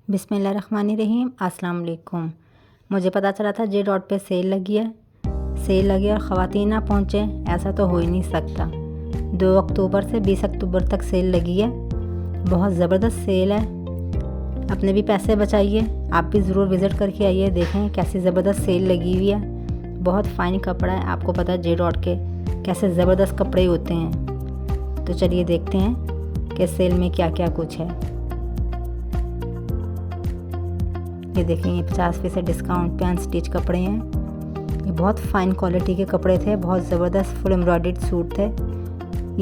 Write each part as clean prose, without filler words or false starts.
बिस्मिल्लाहिर्रहमानिर्रहीम। अस्सलाम वालेकुम। मुझे पता चला था जे डॉट पे सेल लगी है और ख़वातीन ना पहुँचे, ऐसा तो हो ही नहीं सकता। 2 अक्टूबर से 20 अक्टूबर तक सेल लगी है। बहुत ज़बरदस्त सेल है। अपने भी पैसे बचाइए, आप भी ज़रूर विज़िट करके आइए, देखें कैसी ज़बरदस्त सेल लगी हुई है। बहुत फ़ाइन कपड़ा है, आपको पता है जे डॉट के कैसे ज़बरदस्त कपड़े होते हैं। तो चलिए देखते हैं कि सेल में क्या क्या कुछ है। ये देखें, ये 50% डिस्काउंट पे अनस्टिच कपड़े हैं। ये बहुत फ़ाइन क्वालिटी के कपड़े थे, बहुत ज़बरदस्त फुल एम्ब्रॉयडर्ड सूट थे।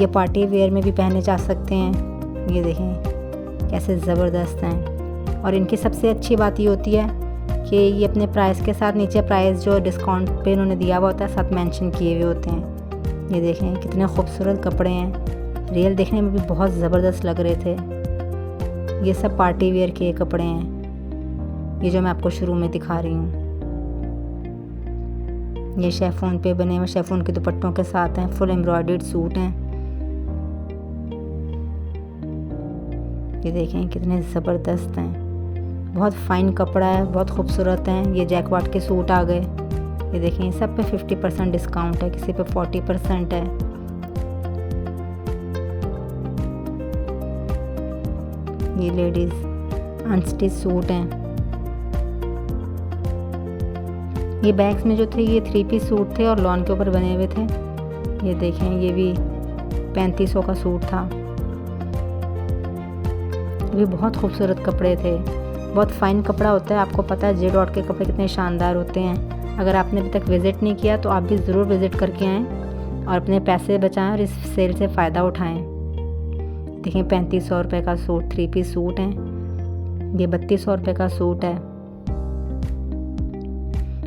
ये पार्टी वेयर में भी पहने जा सकते हैं। ये देखें कैसे ज़बरदस्त हैं। और इनकी सबसे अच्छी बात ये होती है कि ये अपने प्राइस के साथ नीचे प्राइस जो डिस्काउंट पे इन्होंने दिया हुआ होता है साथ मेंशन किए हुए होते हैं। ये देखें कितने खूबसूरत कपड़े हैं। रियल देखने में भी बहुत ज़बरदस्त लग रहे थे। ये सब पार्टी वेयर के कपड़े हैं, ये जो मैं आपको शुरू में दिखा रही हूँ। ये शेफोन पे बने हुए शेफोन के दुपट्टों के साथ हैं, फुल एम्ब्रॉयडर्ड सूट हैं। ये देखें कितने ज़बरदस्त हैं। बहुत फ़ाइन कपड़ा है, बहुत खूबसूरत हैं। ये जैकवाट के सूट आ गए। ये देखें सब पे 50% डिस्काउंट है, किसी पे 40% है। ये लेडीज़ अनस्टिच सूट हैं। ये बैग्स में जो थे ये 3 पीस सूट थे और लॉन के ऊपर बने हुए थे। ये देखें ये भी 3500 का सूट था। ये बहुत खूबसूरत कपड़े थे, बहुत फ़ाइन कपड़ा होता है। आपको पता है जे डॉट के कपड़े कितने शानदार होते हैं। अगर आपने अभी तक विज़िट नहीं किया तो आप भी ज़रूर विज़िट करके आएँ और अपने पैसे बचाएं और इस सेल से फ़ायदा उठाएं। देखें 3500 रुपये का सूट 3 पीस सूट हैं। ये 3200 रुपये का सूट है।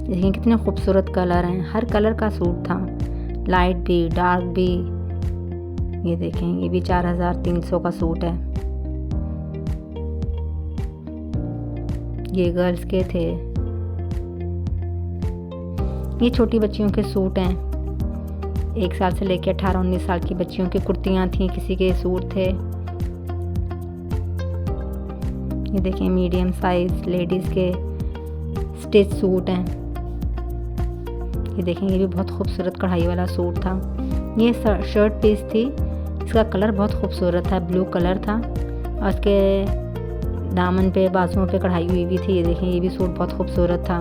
देखिए कितने खूबसूरत कलर हैं, हर कलर का सूट था, लाइट भी डार्क भी। ये देखें ये भी 4300 का सूट है। ये गर्ल्स के थे। ये छोटी बच्चियों के सूट हैं, 1 साल से लेकर 18-19 साल की बच्चियों की कुर्तियाँ थी, किसी के सूट थे। ये देखें मीडियम साइज लेडीज़ के स्टिच सूट हैं। ये देखें ये भी बहुत खूबसूरत कढ़ाई वाला सूट था। ये शर्ट पीस थी, इसका कलर बहुत खूबसूरत था, ब्लू कलर था और इसके दामन पे बाजुओं पे कढ़ाई हुई थी। ये देखें ये भी सूट बहुत खूबसूरत था।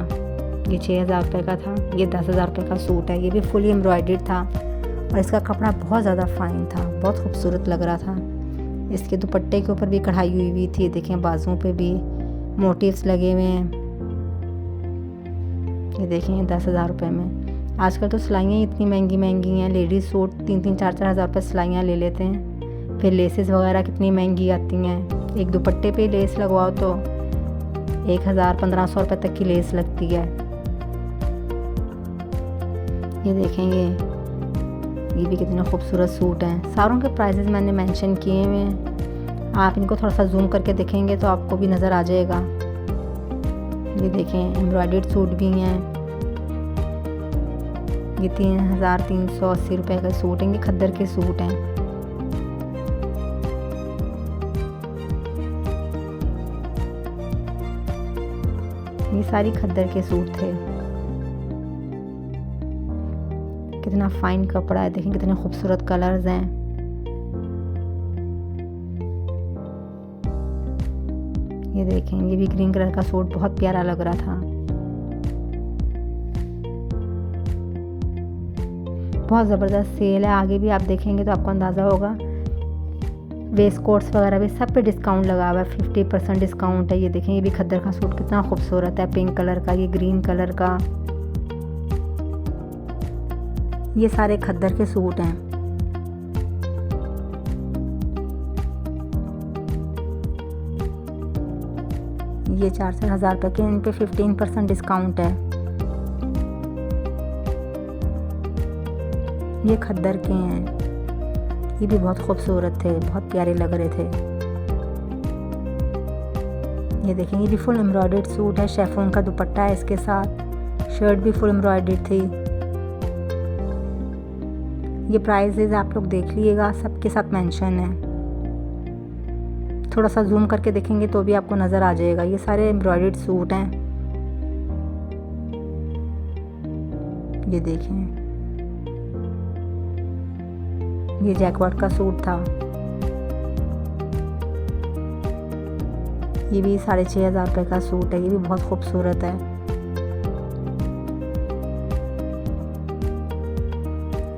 ये 6000 रुपये का था। ये 10,000 रुपये का सूट है। ये भी फुली एम्ब्रॉयडर्ड था और इसका कपड़ा बहुत ज़्यादा फ़ाइन था, बहुत खूबसूरत लग रहा था। इसके दुपट्टे के ऊपर भी कढ़ाई हुई थी। देखें बाजुओं पे भी मोटिव्स लगे हुए हैं। ये देखें 10,000 रुपये में। आजकल तो सिलाइयाँ इतनी महंगी महंगी हैं, लेडीज़ सूट 3-3, 4-4 हज़ार रुपये सिलाइयाँ ले लेते हैं। फिर लेसेस वगैरह कितनी महंगी आती हैं। एक दुपट्टे पे लेस लगवाओ तो 1000-1500 रुपये तक की लेस लगती है। ये देखें ये भी कितने खूबसूरत सूट हैं। सारों के प्राइसेस मैंने मेंशन किए हुए हैं, आप इनको थोड़ा सा जूम करके देखेंगे तो आपको भी नज़र आ जाएगा। ये देखें एम्ब्रॉयडर्ड सूट भी हैं। ये 3380 रुपये का सूट हैं। ये खद्दर के सूट हैं। ये सारी खद्दर के सूट थे। कितना फाइन कपड़ा है, देखें कितने खूबसूरत कलर्स हैं। ये देखें ये भी ग्रीन कलर का सूट बहुत प्यारा लग रहा था। बहुत ज़बरदस्त सेल है। आगे भी आप देखेंगे तो आपको अंदाज़ा होगा। वेस्ट कोट्स वगैरह भी सब पे डिस्काउंट लगा हुआ है, 50% डिस्काउंट है। ये देखें ये भी खद्दर का सूट कितना खूबसूरत है, पिंक कलर का, ये ग्रीन कलर का। ये सारे खद्दर के सूट हैं। ये 4-4 हज़ार रुपये के, इन पे 15% डिस्काउंट है। ये खद्दर के हैं। ये भी बहुत खूबसूरत थे, बहुत प्यारे लग रहे थे। ये देखें ये भी फुल एम्ब्रॉयडर्ड सूट है, शेफोन का दुपट्टा है इसके साथ, शर्ट भी फुल एम्ब्रॉयडर्ड थी। ये प्राइसेस आप लोग देख लीजिएगा, सबके साथ मेंशन है। थोड़ा सा जूम करके देखेंगे तो भी आपको नज़र आ जाएगा। ये सारे एम्ब्रॉयडर्ड सूट हैं। ये देखें, ये जैकवार्ड का सूट था। ये भी 6,500 रुपये का सूट है। ये भी बहुत खूबसूरत है।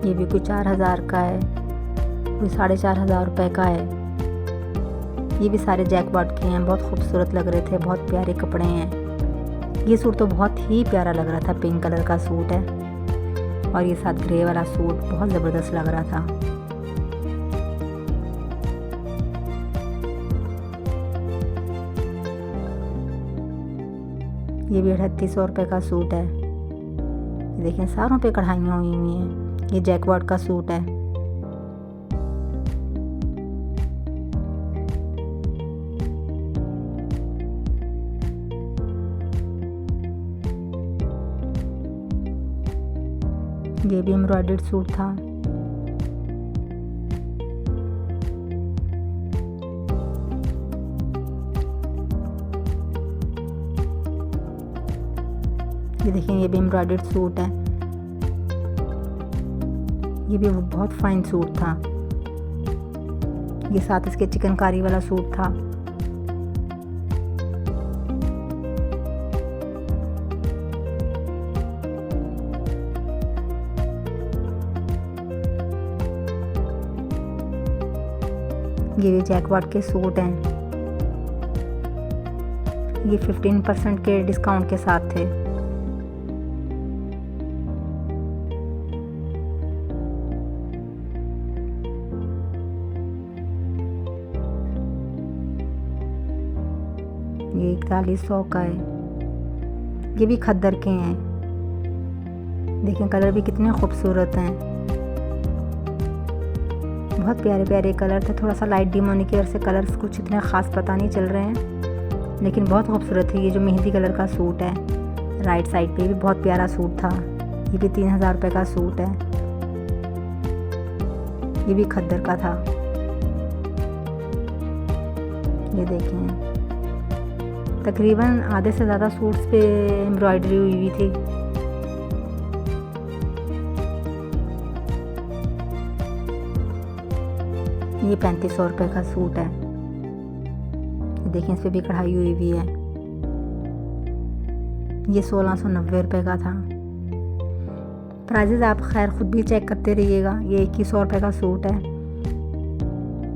ये भी कोई 4,000 का है, कोई 4,500 रुपये का है। ये भी सारे जैकवार्ड के हैं। बहुत खूबसूरत लग रहे थे, बहुत प्यारे कपड़े हैं। ये सूट तो बहुत ही प्यारा लग रहा था, पिंक कलर का सूट है और ये साथ ग्रे वाला सूट बहुत ज़बरदस्त लग रहा था। ये भी 3,800 रुपये का सूट है। ये देखें, सारों पे कढ़ाइयाँ हुई हुई हैं। ये जैकवार्ड का सूट है। ये भी एम्ब्रॉयडर्ड सूट था। ये देखें, ये भी एम्ब्रॉयडर्ड सूट है। ये भी बहुत फाइन सूट था। ये साथ इसके चिकनकारी वाला सूट था। ये भी जैकवार्ड के सूट हैं। ये 15% के डिस्काउंट के साथ थे। ये 4100 का है। ये भी खद्दर के हैं। देखें, कलर भी कितने खूबसूरत हैं। बहुत प्यारे प्यारे कलर थे। थोड़ा सा लाइट डिम होने की वजह से कलर्स कुछ इतने ख़ास पता नहीं चल रहे हैं, लेकिन बहुत खूबसूरत है। ये जो मेहंदी कलर का सूट है, राइट साइड पे भी बहुत प्यारा सूट था। ये भी 3,000 रुपये का सूट है। ये भी खद्दर का था। ये देखें, तकरीबन आधे से ज़्यादा सूट्स पे एम्ब्रॉयडरी हुई हुई थी। ये 3,500 रुपये का सूट है। देखें, इस पे भी कढ़ाई हुई हुई है। ये 1,690 रुपये का था। प्राइजेज़ आप खैर ख़ुद भी चेक करते रहिएगा। ये 2,100 रुपये का सूट है।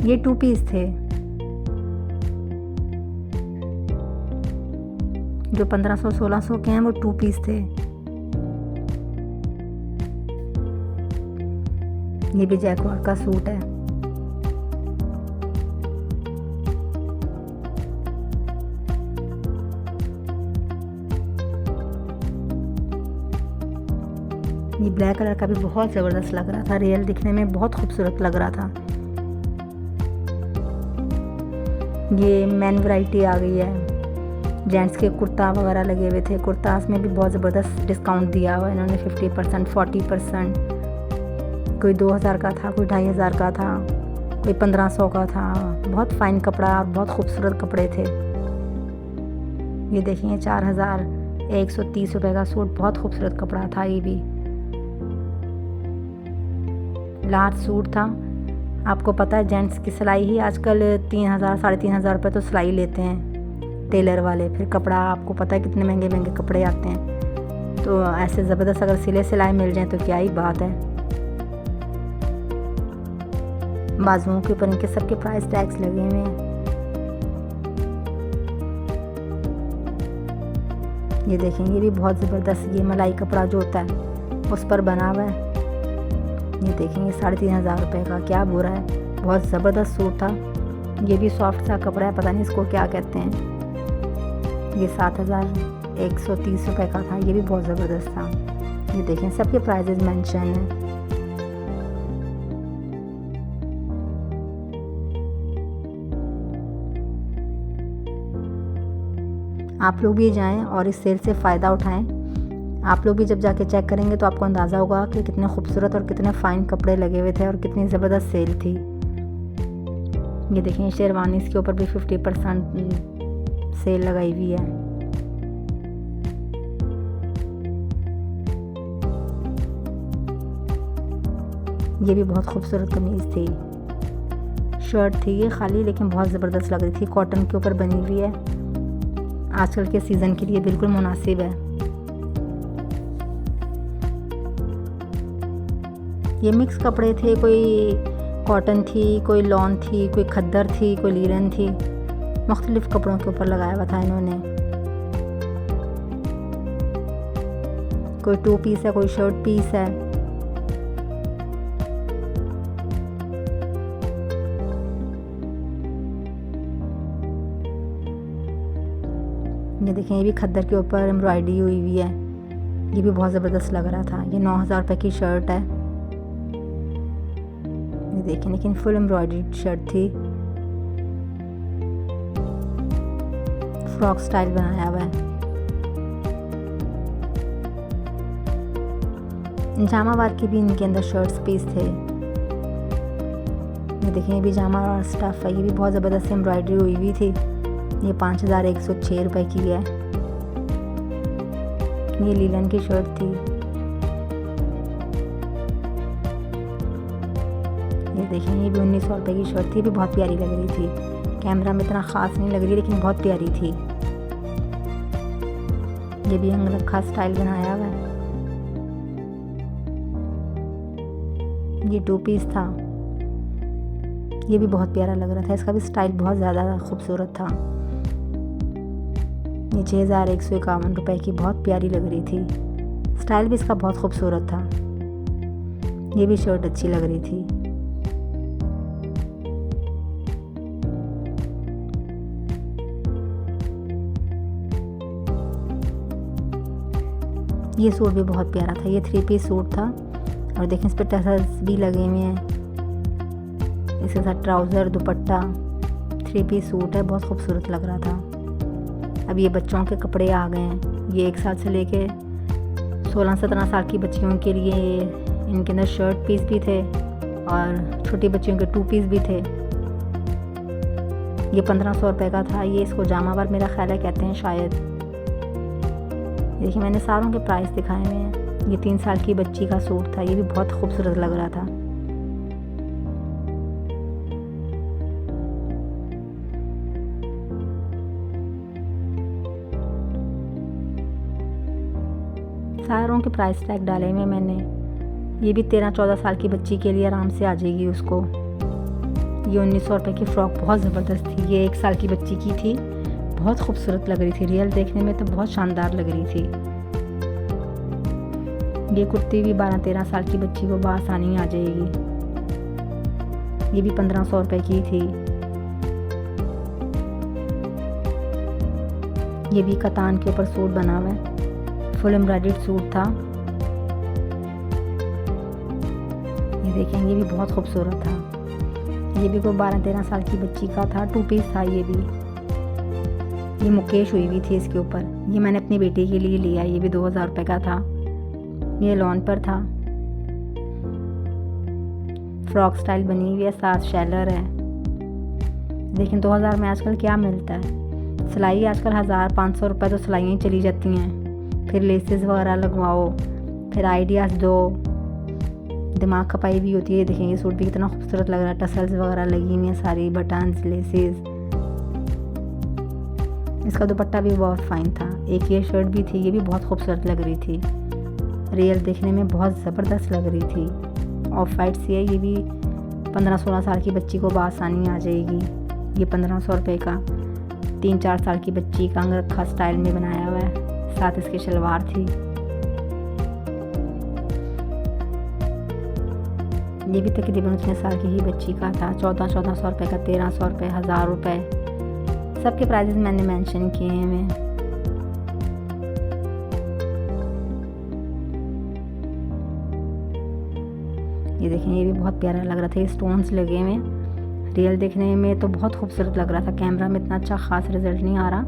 ये 2 पीस थे। जो 1500-1600 के हैं वो 2 पीस थे। ये भी जैकवार्ड का सूट है। ये ब्लैक कलर का भी बहुत ज़बरदस्त लग रहा था। रियल दिखने में बहुत खूबसूरत लग रहा था। ये मैन वैरायटी आ गई है। जेंट्स के कुर्ता वगैरह लगे हुए थे। कुर्तास में भी बहुत ज़बरदस्त डिस्काउंट दिया हुआ है इन्होंने। 50%, 40%। कोई 2,000 का था, कोई 2,500 का था, कोई 1,500 का था। बहुत फ़ाइन कपड़ा और बहुत खूबसूरत कपड़े थे। ये देखिए, 4,130 रुपये का सूट, बहुत खूबसूरत कपड़ा था। ये भी लार्ज सूट था। आपको पता है जेंट्स की सिलाई ही आजकल 3,000, 3,500 रुपये तो सिलाई लेते हैं टेलर वाले। फिर कपड़ा आपको पता है कितने महंगे महंगे कपड़े आते हैं। तो ऐसे ज़बरदस्त अगर सिलाई मिल जाए तो क्या ही बात है। बाजुओं के ऊपर इनके सबके प्राइस टैग्स लगे हुए हैं। ये देखें, ये भी बहुत ज़बरदस्त, ये मलाई कपड़ा जो होता है उस पर बना हुआ है। ये देखेंगे, 3,500 रुपये का, क्या बुरा है। बहुत ज़बरदस्त सूट था। ये भी सॉफ्ट सा कपड़ा है, पता नहीं इसको क्या कहते हैं। ये 7,130 रुपये का था। ये भी बहुत ज़बरदस्त था। ये देखें, सबके प्राइजेज मेंशन हैं। आप लोग भी जाएं और इस सेल से फ़ायदा उठाएं। आप लोग भी जब जाके चेक करेंगे तो आपको अंदाज़ा होगा कि कितने खूबसूरत और कितने फ़ाइन कपड़े लगे हुए थे और कितनी ज़बरदस्त सेल थी। ये देखें शेरवानी, इसके ऊपर भी 50% सेल लगाई हुई है। ये भी बहुत खूबसूरत कमीज़ थी, शर्ट थी ये खाली, लेकिन बहुत ज़बरदस्त लग रही थी। कॉटन के ऊपर बनी हुई है, आजकल के सीज़न के लिए बिल्कुल मुनासिब है। ये मिक्स कपड़े थे, कोई कॉटन थी, कोई लॉन थी, कोई खद्दर थी, कोई लीलन थी, मुख्तलिफ कपड़ों के ऊपर लगाया हुआ था इन्होंने। कोई 2 पीस है, कोई शर्ट पीस है। ये देखें, ये भी खद्दर के ऊपर एम्ब्रॉयडरी हुई हुई है, ये भी बहुत ज़बरदस्त लग रहा था। ये 9,000 रुपये की शर्ट है, ये देखें, लेकिन फुल एम्ब्रॉयडरी शर्ट थी, फ्रॉक स्टाइल बनाया हुआ है। जामावार की भी इनके अंदर शर्ट्स पीस थे। ये देखें, ये भी जामा और स्टफ़ है, ये भी बहुत ज़बरदस्त एम्ब्रॉयडरी हुई हुई थी। ये 5,106 रुपये की है। ये लीलन की शर्ट थी। ये देखें, ये भी 1,900 रुपये की शर्ट थी, भी बहुत प्यारी लग रही थी। कैमरा में इतना ख़ास नहीं लग रही, लेकिन बहुत प्यारी थी। ये भी अंगरखा स्टाइल बनाया हुआ है। ये 2 पीस था, ये भी बहुत प्यारा लग रहा था, इसका भी स्टाइल बहुत ज़्यादा खूबसूरत था। ये 6,151 रुपये की बहुत प्यारी लग रही थी, स्टाइल भी इसका बहुत खूबसूरत था। ये भी शर्ट अच्छी लग रही थी। ये सूट भी बहुत प्यारा था, ये 3 पीस सूट था, और देखें इस पर टसल्स भी लगे हुए हैं। इसके साथ ट्राउज़र, दुपट्टा, 3 पीस सूट है, बहुत खूबसूरत लग रहा था। अब ये बच्चों के कपड़े आ गए हैं, ये 1 साल से लेके 16-17 साल की बच्चियों के लिए इनके अंदर शर्ट पीस भी थे, और छोटी बच्चियों के 2 पीस भी थे। ये 1,500 रुपये का था। ये इसको जामावार मेरा ख्याल है कहते हैं शायद। देखिए, मैंने सारों के प्राइस दिखाए हुए हैं। ये 3 साल की बच्ची का सूट था, ये भी बहुत खूबसूरत लग रहा था। सारों के प्राइस टैग डाले हुए मैंने। ये भी 13-14 साल की बच्ची के लिए आराम से आ जाएगी उसको। ये 1,900 रुपये की फ़्रॉक बहुत ज़बरदस्त थी, ये 1 साल की बच्ची की थी, बहुत खूबसूरत लग रही थी। रियल देखने में तो बहुत शानदार लग रही थी। ये कुर्ती भी 12-13 साल की बच्ची को बआसानी आ जाएगी। ये भी 1,500 रुपये की थी। ये भी कतान के ऊपर सूट बना हुआ है, फुल एम्ब्रॉयडर्ड सूट था। ये देखें, ये भी बहुत खूबसूरत था। ये भी कोई 12-13 साल की बच्ची का था, 2 पीस था। ये मुकेश हुई हुई थी इसके ऊपर। ये मैंने अपनी बेटी के लिए लिया, ये भी 2,000 रुपये का था। ये लॉन पर था, फ्रॉक स्टाइल बनी हुई है, साथ शैलर है। लेकिन 2,000 में आजकल क्या मिलता है? सिलाई आजकल 1,000-500 रुपये तो सिलाइयाँ चली जाती हैं, फिर लेसेस वगैरह लगवाओ, फिर आइडियाज़ दो, दिमाग खपाई भी होती है। देखें, ये सूट भी कितना खूबसूरत लग रहा है, टसल्स वगैरह लगी हुई हैं, सारी बटन्स, लेसेस। इसका दुपट्टा भी बहुत फाइन था। एक ये शर्ट भी थी, ये भी बहुत खूबसूरत लग रही थी, रियल देखने में बहुत ज़बरदस्त लग रही थी। ऑफ वाइट सी है, ये भी 15-16 साल की बच्ची को बआसानी आ जाएगी। ये 1,500 रुपये का 3-4 साल की बच्ची का अंगरखा स्टाइल में बनाया हुआ है, साथ इसकी शलवार थी। ये भी तकरीबन उतने साल की ही बच्ची का था। 1400 रुपये का, 1,300 रुपये, 1,000 रुपये, सबके प्राइजेस मैंने मेंशन किए हैं। ये देखें, ये भी बहुत प्यारा लग रहा था। ये स्टोन्स लगे हुए, रियल देखने में तो बहुत खूबसूरत लग रहा था। कैमरा में इतना अच्छा खास रिजल्ट नहीं आ रहा,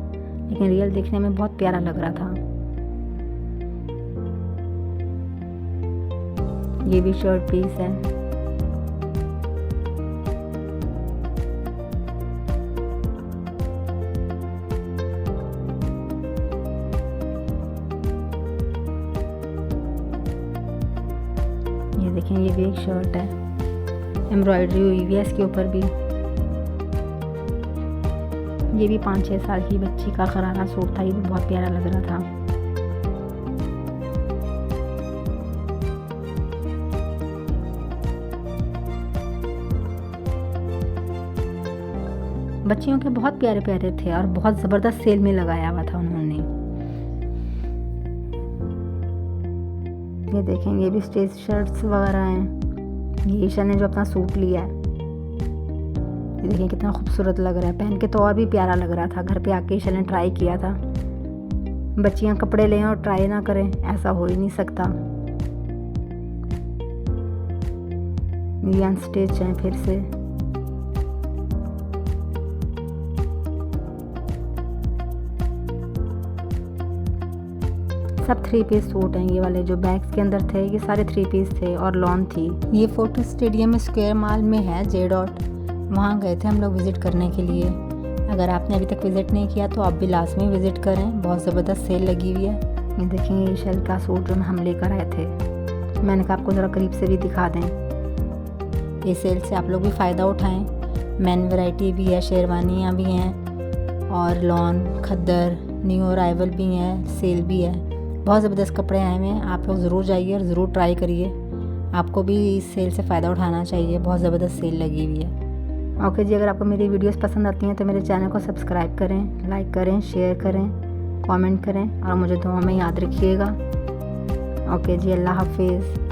लेकिन रियल देखने में बहुत प्यारा लग रहा था। ये भी शर्ट पीस है। शर्ट है, एम्ब्रॉयडरी हुई हुई है इसके ऊपर भी। ये भी 5-6 साल की बच्ची का खरारा सूट था, ये भी बहुत प्यारा लग रहा था। बच्चियों के बहुत प्यारे प्यारे थे और बहुत ज़बरदस्त सेल में लगाया हुआ था उन्होंने। ये देखें, ये भी स्टेज शर्ट्स वगैरह हैं। ये ईशा ने जो अपना सूट लिया है, ये देखें कितना खूबसूरत लग रहा है, पहन के तो और भी प्यारा लग रहा था। घर पे आके ईशा ने ट्राई किया था। बच्चियां कपड़े लें और ट्राई ना करें, ऐसा हो ही नहीं सकता। ये अनस्टिच हैं फिर से। सब 3 पीस सूट हैं। ये वाले जो बैग्स के अंदर थे ये सारे 3 पीस थे और लॉन थी। ये फोटो स्टेडियम स्क्वायर मॉल में है, जे डॉट। वहाँ गए थे हम लोग विज़िट करने के लिए। अगर आपने अभी तक विज़िट नहीं किया तो आप भी लाजमी विज़िट करें, बहुत ज़बरदस्त सेल लगी हुई है। ये देखें, ये शल का सूट जो हम लेकर आए थे, मैंने कहा आपको ज़रा करीब से भी दिखा दें। इस सेल से आप लोग भी फ़ायदा उठाएँ। मैन वैरायटी भी है, शेरवानियाँ भी हैं और लॉन, खद्दर, न्यू अराइवल भी हैं, सेल भी है। बहुत ज़बरदस्त कपड़े आए हुए हैं, आप लोग ज़रूर जाइए और ज़रूर ट्राई करिए। आपको भी इस सेल से फ़ायदा उठाना चाहिए, बहुत ज़बरदस्त सेल लगी हुई है। ओके जी, अगर आपको मेरी वीडियोस पसंद आती हैं तो मेरे चैनल को सब्सक्राइब करें, लाइक करें, शेयर करें, कमेंट करें और मुझे दुआ में याद रखिएगा। ओके जी, अल्लाह हाफिज़।